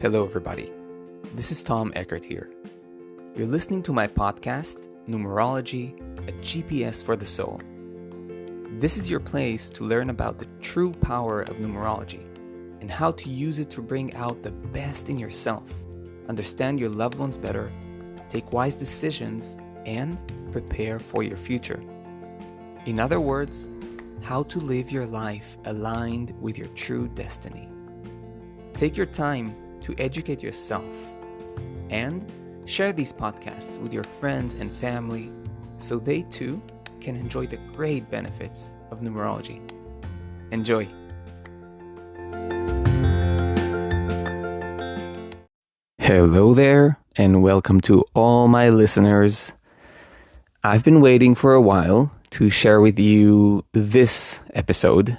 Hello, everybody. This is Tom Eckert here. You're listening to my podcast, Numerology, a GPS for the soul. This is your place to learn about the true power of numerology and how to use it to bring out the best in yourself, understand your loved ones better, take wise decisions, and prepare for your future. In other words, how to live your life aligned with your true destiny. Take your time to educate yourself and share these podcasts with your friends and family so they too can enjoy the great benefits of numerology. Enjoy! Hello there, and welcome to all my listeners. I've been waiting for a while to share with you this episode,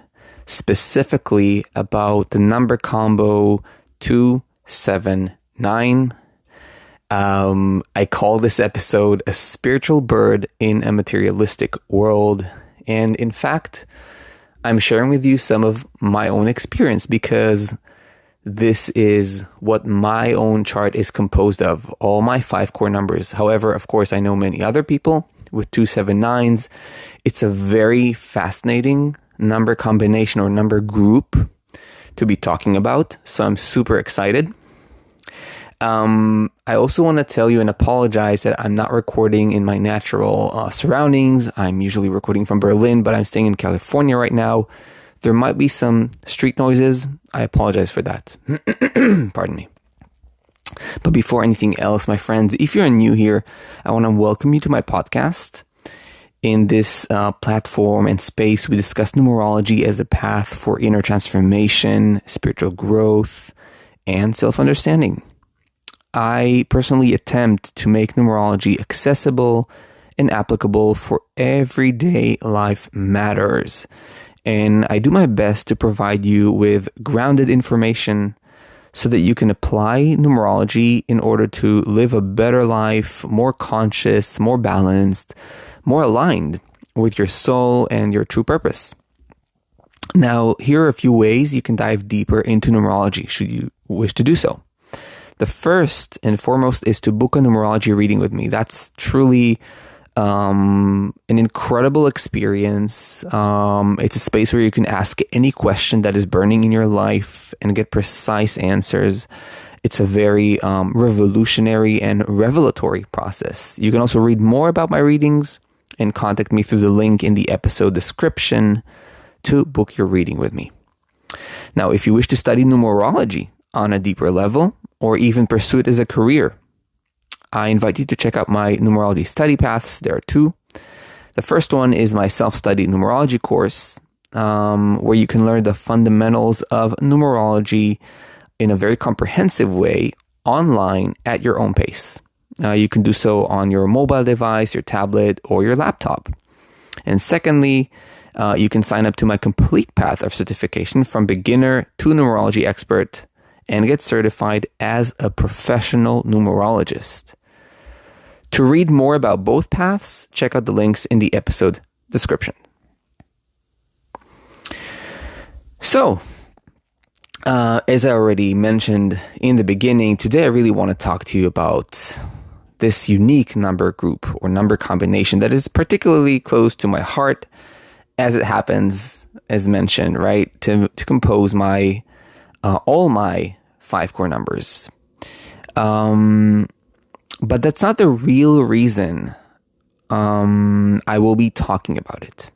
specifically about the number combo 279. I call this episode a spiritual bird in a materialistic world. And in fact, I'm sharing with you some of my own experience because this is what my own chart is composed of, all my 5 core numbers. However, of course, I know many other people with 279s. It's a very fascinating number combination or number group to be talking about. So I'm super excited. I also want to tell you and apologize that I'm not recording in my natural surroundings. I'm usually recording from Berlin, but I'm staying in California right now. There might be some street noises. I apologize for that. Pardon me. But before anything else, my friends, if you're new here, I want to welcome you to my podcast. In this platform and space, we discuss numerology as a path for inner transformation, spiritual growth, and self-understanding. I personally attempt to make numerology accessible and applicable for everyday life matters. And I do my best to provide you with grounded information so that you can apply numerology in order to live a better life, more conscious, more balanced, more aligned with your soul and your true purpose. Now, here are a few ways you can dive deeper into numerology should you wish to do so. The first and foremost is to book a numerology reading with me. That's truly an incredible experience. It's a space where you can ask any question that is burning in your life and get precise answers. It's a very revolutionary and revelatory process. You can also read more about my readings and contact me through the link in the episode description to book your reading with me. Now, if you wish to study numerology on a deeper level or even pursue it as a career, I invite you to check out my numerology study paths. There are 2. The first one is my self-study numerology course, where you can learn the fundamentals of numerology in a very comprehensive way online at your own pace. You can do so on your mobile device, your tablet, or your laptop. And secondly, you can sign up to my complete path of certification from beginner to numerology expert and get certified as a professional numerologist. To read more about both paths, check out the links in the episode description. So, as I already mentioned in the beginning, today I really want to talk to you about this unique number group or number combination that is particularly close to my heart, as it happens, as mentioned, right, to compose my all my 5 core numbers. But that's not the real reason I will be talking about it.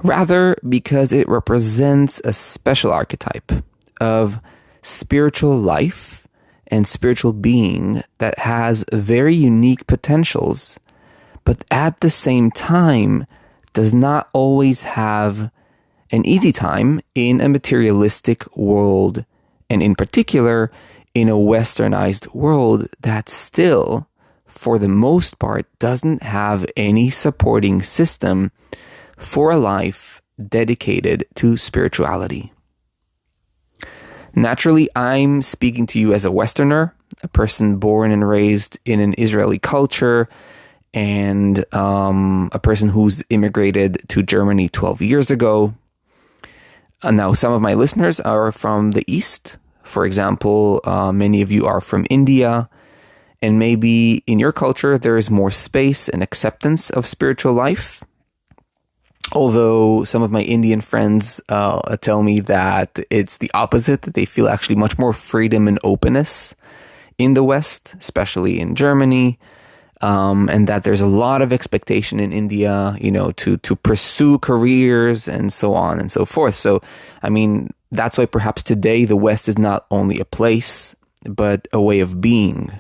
Rather, because it represents a special archetype of spiritual life and spiritual being that has very unique potentials, but at the same time does not always have an easy time in a materialistic world, and in particular, in a westernized world that still, for the most part, doesn't have any supporting system for a life dedicated to spirituality. Naturally, I'm speaking to you as a Westerner, a person born and raised in an Israeli culture, and a person who's immigrated to Germany 12 years ago. Now, some of my listeners are from the East, For example, many of you are from India, and maybe in your culture there is more space and acceptance of spiritual life. Although some of my Indian friends tell me that it's the opposite, that they feel actually much more freedom and openness in the West, especially in Germany, and that there's a lot of expectation in India, to pursue careers and so on and so forth. So, I mean, that's why perhaps today the West is not only a place, but a way of being.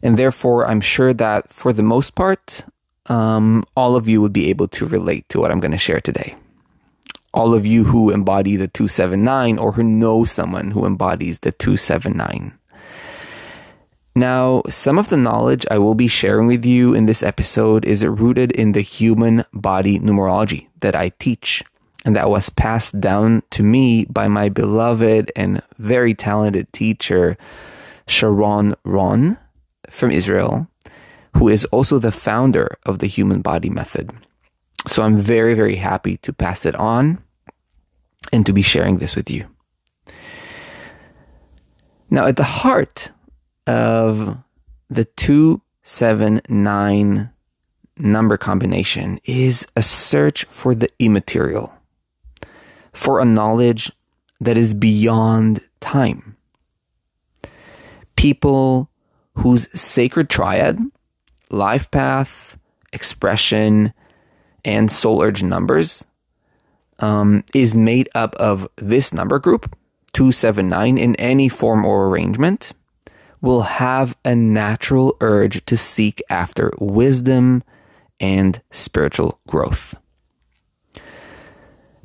And therefore, I'm sure that for the most part, all of you would be able to relate to what I'm going to share today. All of you who embody the 279 or who know someone who embodies the 279. Now, some of the knowledge I will be sharing with you in this episode is rooted in the Human Body Numerology that I teach, and that was passed down to me by my beloved and very talented teacher, Sharon Ron from Israel, who is also the founder of the Human Body Method. So I'm very, very happy to pass it on and to be sharing this with you. Now, at the heart of the 279 number combination is a search for the immaterial, for a knowledge that is beyond time. People whose sacred triad, life path, expression, and soul urge numbers is made up of this number group, 279, in any form or arrangement, will have a natural urge to seek after wisdom and spiritual growth.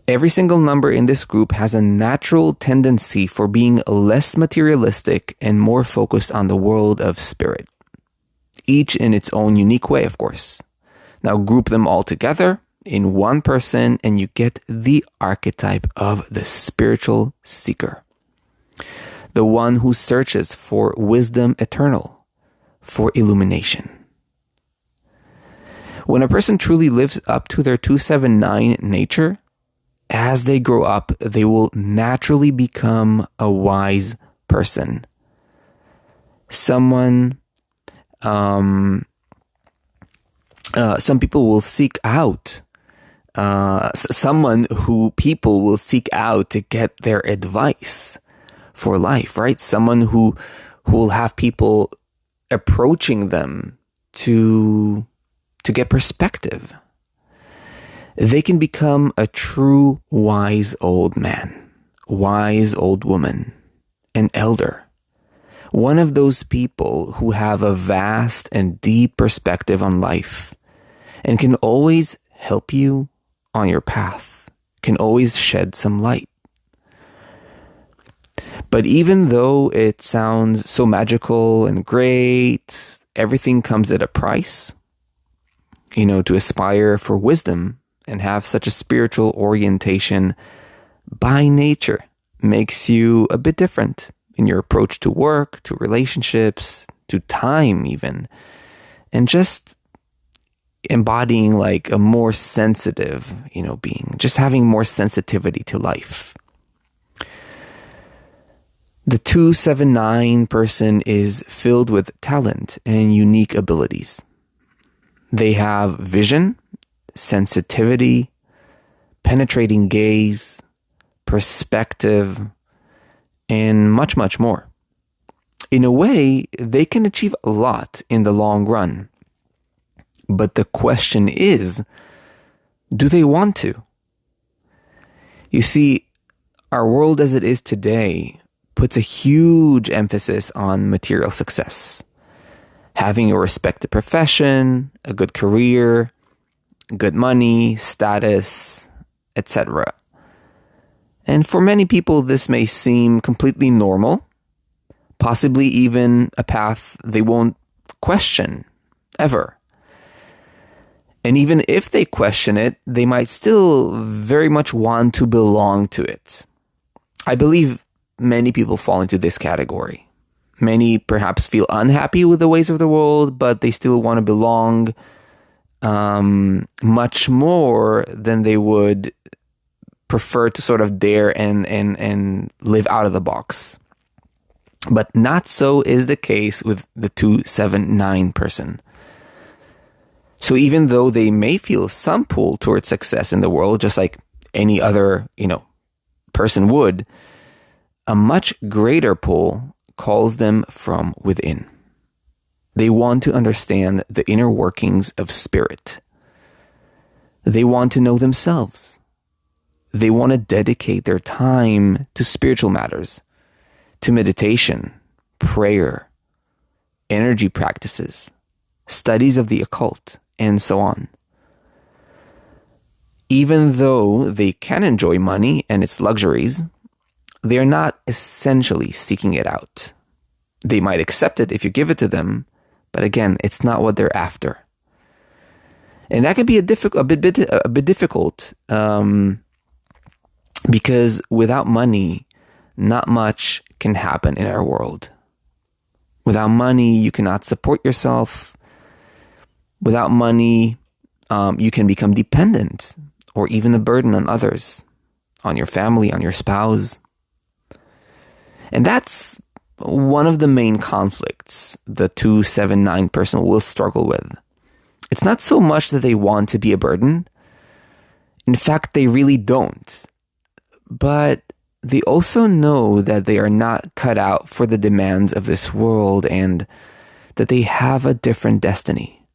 Every single number in this group has a natural tendency for being less materialistic and more focused on the world of spirit. Each in its own unique way, of course. Now group them all together in one person and you get the archetype of the spiritual seeker. The one who searches for wisdom eternal, for illumination. When a person truly lives up to their 279 nature, as they grow up, they will naturally become a wise person. Some people will seek out someone who people will seek out to get their advice for life, right? Someone who will have people approaching them to get perspective. They can become a true wise old man, wise old woman, an elder. One of those people who have a vast and deep perspective on life and can always help you on your path, can always shed some light. But even though it sounds so magical and great, everything comes at a price. To aspire for wisdom and have such a spiritual orientation by nature makes you a bit different in your approach to work, to relationships, to time even, and just embodying like a more sensitive, being, just having more sensitivity to life. The 279 person is filled with talent and unique abilities. They have vision, sensitivity, penetrating gaze, perspective, and much, much more. In a way, they can achieve a lot in the long run. But the question is, do they want to? You see, our world as it is today puts a huge emphasis on material success. Having a respected profession, a good career, good money, status, etc. And for many people, this may seem completely normal, possibly even a path they won't question ever. And even if they question it, they might still very much want to belong to it. I believe many people fall into this category. Many perhaps feel unhappy with the ways of the world, but they still want to belong much more than they would prefer to sort of dare and live out of the box. But not so is the case with the 279 person. So even though they may feel some pull towards success in the world, just like any other, person would, a much greater pull calls them from within. They want to understand the inner workings of spirit. They want to know themselves. They want to dedicate their time to spiritual matters, to meditation, prayer, energy practices, studies of the occult, and so on. Even though they can enjoy money and its luxuries, they are not essentially seeking it out. They might accept it if you give it to them, but again, it's not what they're after. And that can be a bit difficult because without money, not much can happen in our world. Without money, you cannot support yourself. Without money, you can become dependent or even a burden on others, on your family, on your spouse. And that's one of the main conflicts the 279 person will struggle with. It's not so much that they want to be a burden. In fact, they really don't. But they also know that they are not cut out for the demands of this world and that they have a different destiny.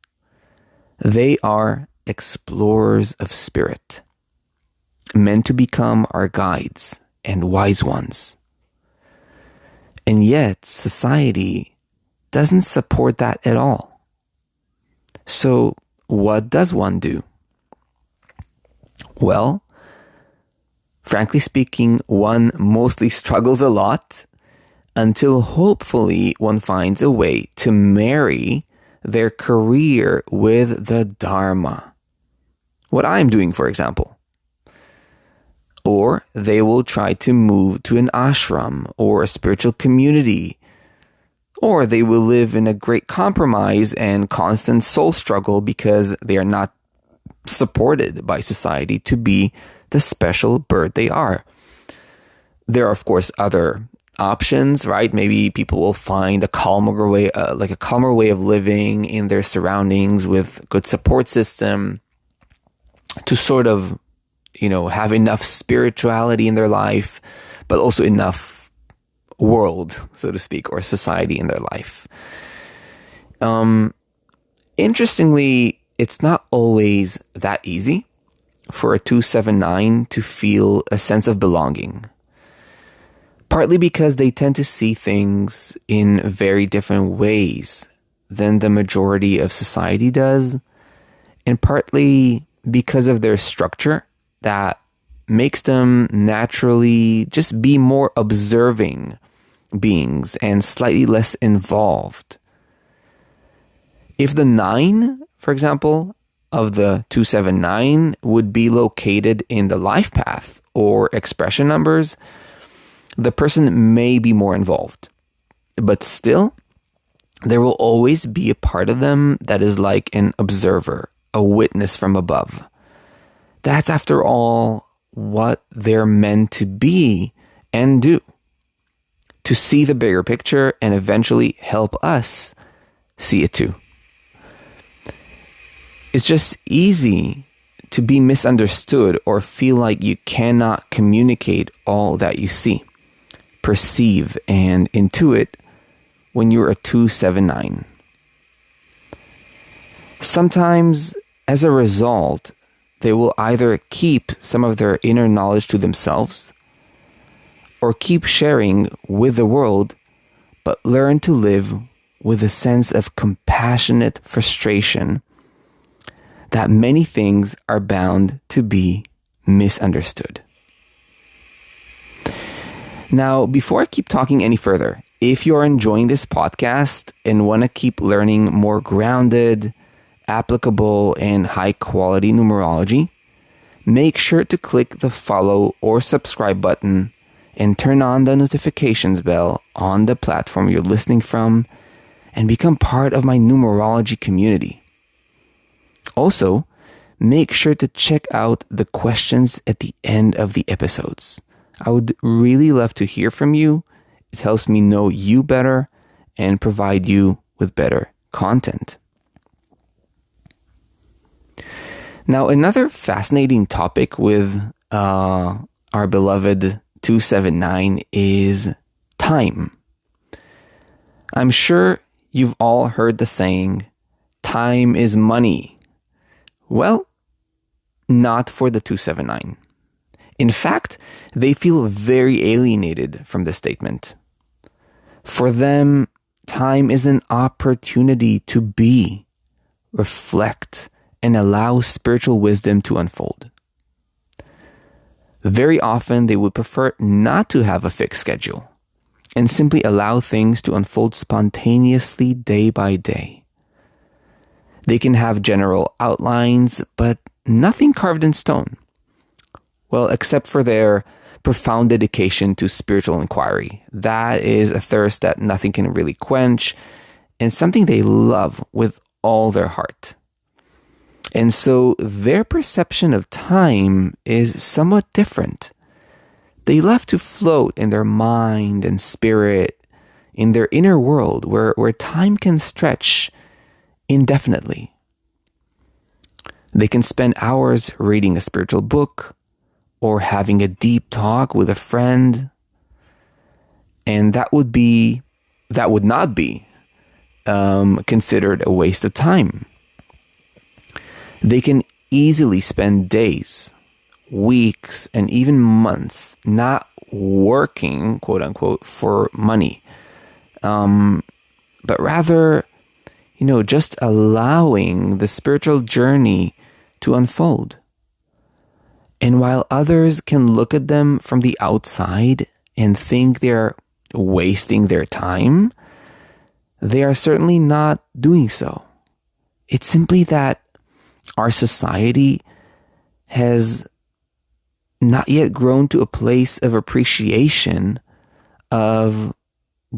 They are explorers of spirit, meant to become our guides and wise ones. And yet, society doesn't support that at all. So, what does one do? Well, frankly speaking, one mostly struggles a lot until hopefully one finds a way to marry their career with the Dharma. What I'm doing, for example. Or they will try to move to an ashram or a spiritual community. Or they will live in a great compromise and constant soul struggle because they are not supported by society to be the special bird they are. There are, of course, other options, right? Maybe people will find a calmer way, of living in their surroundings with good support system to sort of, have enough spirituality in their life, but also enough world, so to speak, or society in their life. Interestingly, it's not always that easy for a 279 to feel a sense of belonging. Partly because they tend to see things in very different ways than the majority of society does, and partly because of their structure that makes them naturally just be more observing beings and slightly less involved. If the 9, for example, of the 279 would be located in the life path or expression numbers, the person may be more involved. But still, there will always be a part of them that is like an observer, a witness from above. That's, after all, what they're meant to be and do. To see the bigger picture and eventually help us see it too. It's just easy to be misunderstood or feel like you cannot communicate all that you see, perceive, and intuit when you're a 279. Sometimes, as a result, they will either keep some of their inner knowledge to themselves or keep sharing with the world, but learn to live with a sense of compassionate frustration that many things are bound to be misunderstood. Now, before I keep talking any further, if you're enjoying this podcast and want to keep learning more grounded, applicable, and high-quality numerology, make sure to click the follow or subscribe button and turn on the notifications bell on the platform you're listening from and become part of my numerology community. Also, make sure to check out the questions at the end of the episodes. I would really love to hear from you. It helps me know you better and provide you with better content. Now, another fascinating topic with our beloved 279 is time. I'm sure you've all heard the saying, time is money. Well, not for the 279. In fact, they feel very alienated from this statement. For them, time is an opportunity to be, reflect, and allow spiritual wisdom to unfold. Very often, they would prefer not to have a fixed schedule and simply allow things to unfold spontaneously day by day. They can have general outlines, but nothing carved in stone. Well, except for their profound dedication to spiritual inquiry. That is a thirst that nothing can really quench, and something they love with all their heart. And so their perception of time is somewhat different. They love to float in their mind and spirit, in their inner world where time can stretch indefinitely. They can spend hours reading a spiritual book or having a deep talk with a friend, and that would not be considered a waste of time. They can easily spend days, weeks, and even months not working, quote unquote, for money, but rather, just allowing the spiritual journey to unfold. And while others can look at them from the outside and think they're wasting their time, they are certainly not doing so. It's simply that our society has not yet grown to a place of appreciation of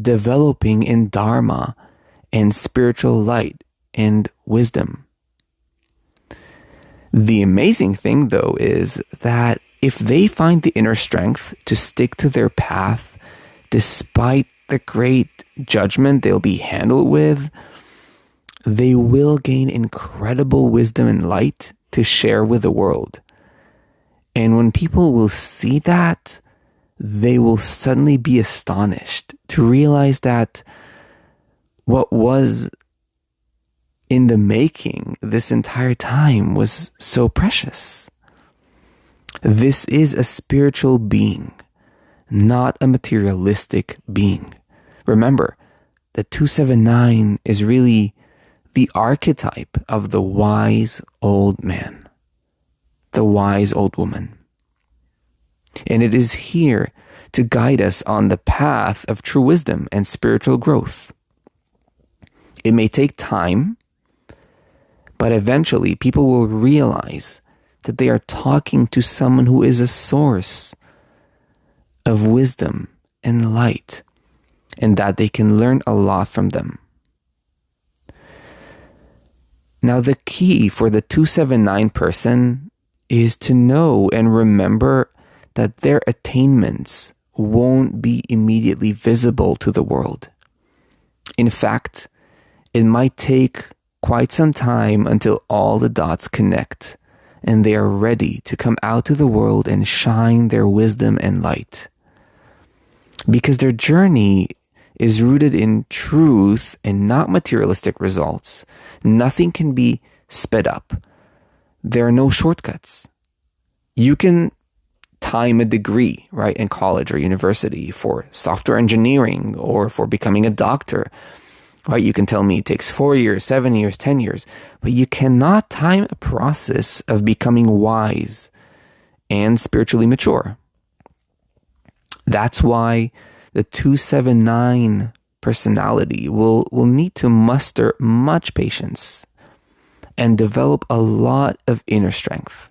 developing in Dharma and spiritual light and wisdom. The amazing thing, though, is that if they find the inner strength to stick to their path, despite the great judgment they'll be handled with, they will gain incredible wisdom and light to share with the world. And when people will see that, they will suddenly be astonished to realize that what was in the making this entire time was so precious. This is a spiritual being, not a materialistic being. Remember, the 279 is really the archetype of the wise old man, the wise old woman. And it is here to guide us on the path of true wisdom and spiritual growth. It may take time, but eventually people will realize that they are talking to someone who is a source of wisdom and light, and that they can learn a lot from them. Now, the key for the 279 person is to know and remember that their attainments won't be immediately visible to the world. In fact, it might take quite some time until all the dots connect and they are ready to come out to the world and shine their wisdom and light. Because their journey is rooted in truth and not materialistic results. Nothing can be sped up. There are no shortcuts. You can time a degree, right, in college or university for software engineering or for becoming a doctor. Right? You can tell me it takes 4 years, 7 years, 10 years, but you cannot time a process of becoming wise and spiritually mature. That's why the 279 personality will need to muster much patience and develop a lot of inner strength.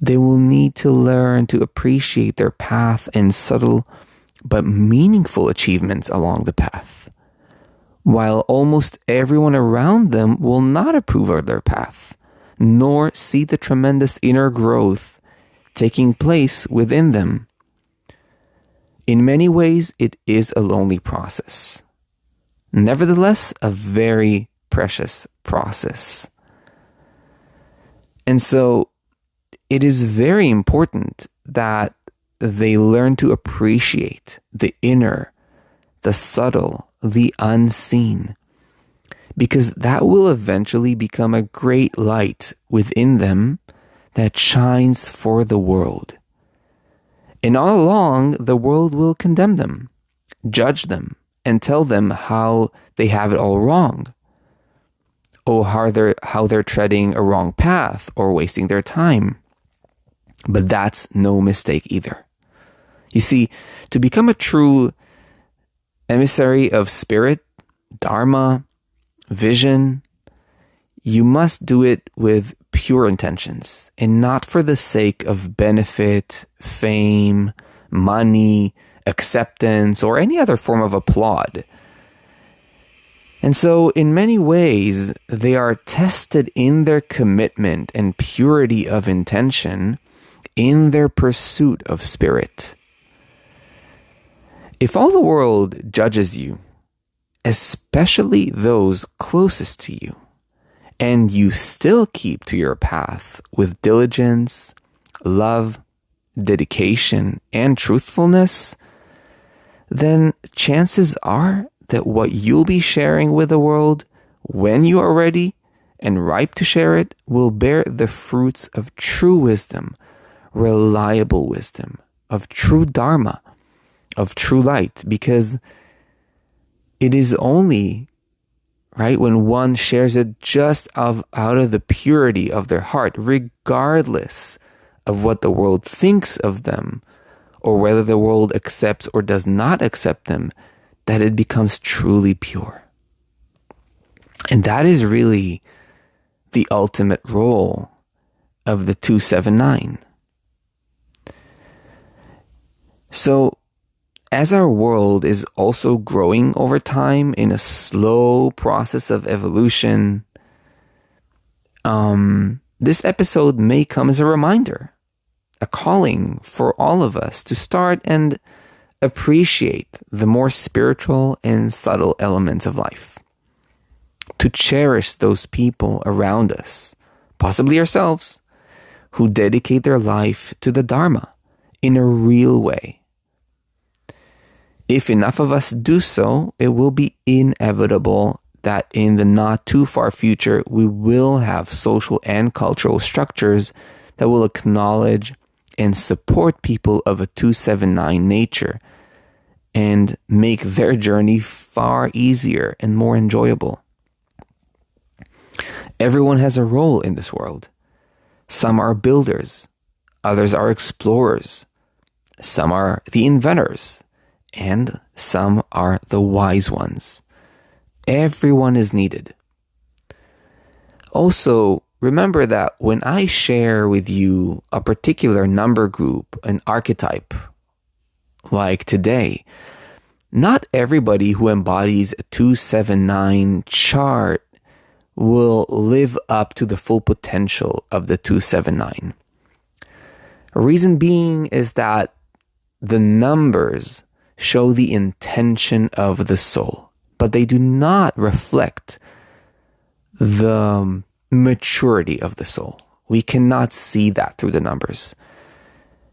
They will need to learn to appreciate their path and subtle but meaningful achievements along the path, while almost everyone around them will not approve of their path, nor see the tremendous inner growth taking place within them. In many ways, it is a lonely process. Nevertheless, a very precious process. And so it is very important that they learn to appreciate the inner, the subtle, the unseen, because that will eventually become a great light within them that shines for the world. And all along, the world will condemn them, judge them, and tell them how they have it all wrong, or how they're treading a wrong path or wasting their time. But that's no mistake either. You see, to become a true emissary of spirit, dharma, vision, you must do it with pure intentions and not for the sake of benefit, fame, money, acceptance, or any other form of applaud. And so, in many ways, they are tested in their commitment and purity of intention in their pursuit of spirit. If all the world judges you, especially those closest to you, and you still keep to your path with diligence, love, dedication, and truthfulness, then chances are that what you'll be sharing with the world when you are ready and ripe to share it will bear the fruits of true wisdom, reliable wisdom, of true dharma, of true light, because it is only right when one shares it just out of the purity of their heart, regardless of what the world thinks of them or whether the world accepts or does not accept them, that it becomes truly pure. And that is really the ultimate role of the 279. So, as our world is also growing over time in a slow process of evolution, this episode may come as a reminder, a calling for all of us to start and appreciate the more spiritual and subtle elements of life, to cherish those people around us, possibly ourselves, who dedicate their life to the Dharma in a real way. If enough of us do so, it will be inevitable that in the not too far future, we will have social and cultural structures that will acknowledge and support people of a 279 nature and make their journey far easier and more enjoyable. Everyone has a role in this world. Some are builders, others are explorers, some are the inventors, and some are the wise ones. Everyone is needed. Also, remember that when I share with you a particular number group, an archetype, like today, not everybody who embodies a 279 chart will live up to the full potential of the 279. Reason being is that the numbers show the intention of the soul, but they do not reflect the maturity of the soul. We cannot see that through the numbers.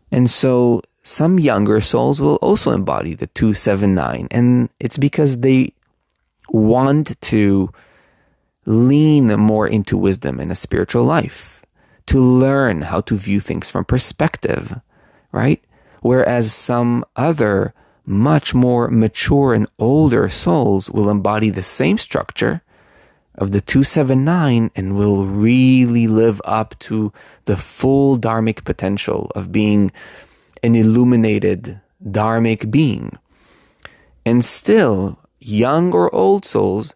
And so some younger souls will also embody the 279, and it's because they want to lean more into wisdom in a spiritual life, to learn how to view things from perspective, right? Whereas some other much more mature and older souls will embody the same structure of the 279 and will really live up to the full dharmic potential of being an illuminated dharmic being. And still, young or old souls,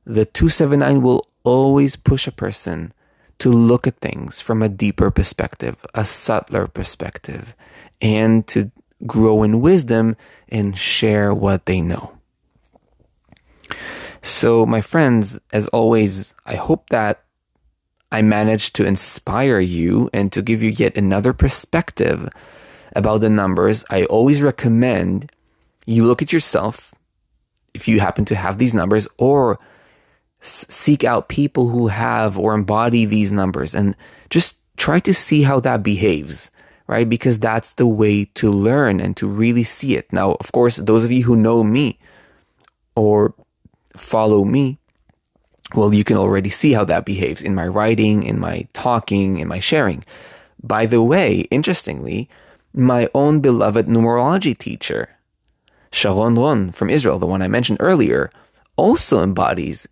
the 279 will always push a person to look at things from a deeper perspective, a subtler perspective, and to grow in wisdom and share what they know. So, my friends, as always, I hope that I managed to inspire you and to give you yet another perspective about the numbers. I always recommend You look at yourself, if you happen to have these numbers, or seek out people who have or embody these numbers and just try to see how that behaves, right? Because that's the way to learn and to really see it. Now, of course, those of you who know me or follow me, well, you can already see how that behaves in my writing, in my talking, in my sharing. By the way, interestingly, my own beloved numerology teacher, Sharon Ron from Israel, the one I mentioned earlier, also embodies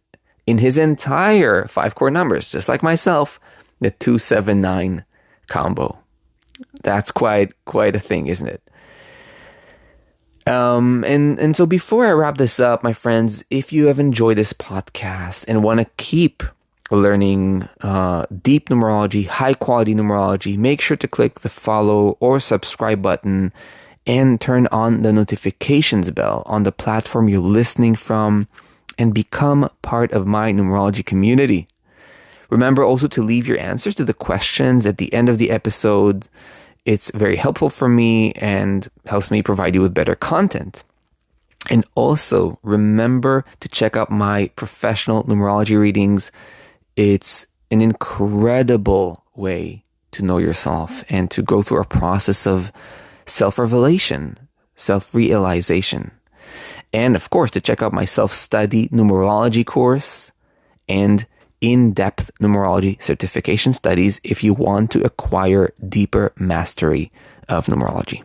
in his entire 5 core numbers, just like myself, the 279 combo. That's quite a thing, isn't it? And so before I wrap this up, my friends, if you have enjoyed this podcast and want to keep learning deep numerology, high quality numerology, make sure to click the follow or subscribe button and turn on the notifications bell on the platform you're listening from and become part of my numerology community. Remember also to leave your answers to the questions at the end of the episode. It's very helpful for me and helps me provide you with better content. And also remember to check out my professional numerology readings. It's an incredible way to know yourself and to go through a process of self-revelation, self-realization. And of course, to check out my self-study numerology course and in-depth numerology certification studies if you want to acquire deeper mastery of numerology.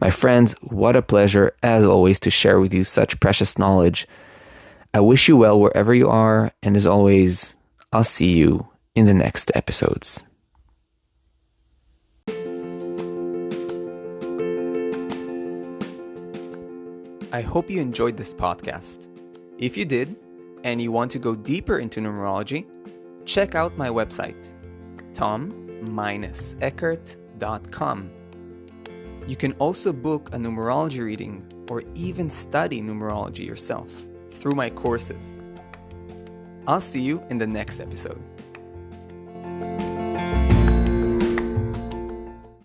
My friends, what a pleasure, as always, to share with you such precious knowledge. I wish you well wherever you are, and as always, I'll see you in the next episodes. I hope you enjoyed this podcast. If you did, and you want to go deeper into numerology, check out my website, tom-eckert.com. You can also book a numerology reading or even study numerology yourself through my courses. I'll see you in the next episode.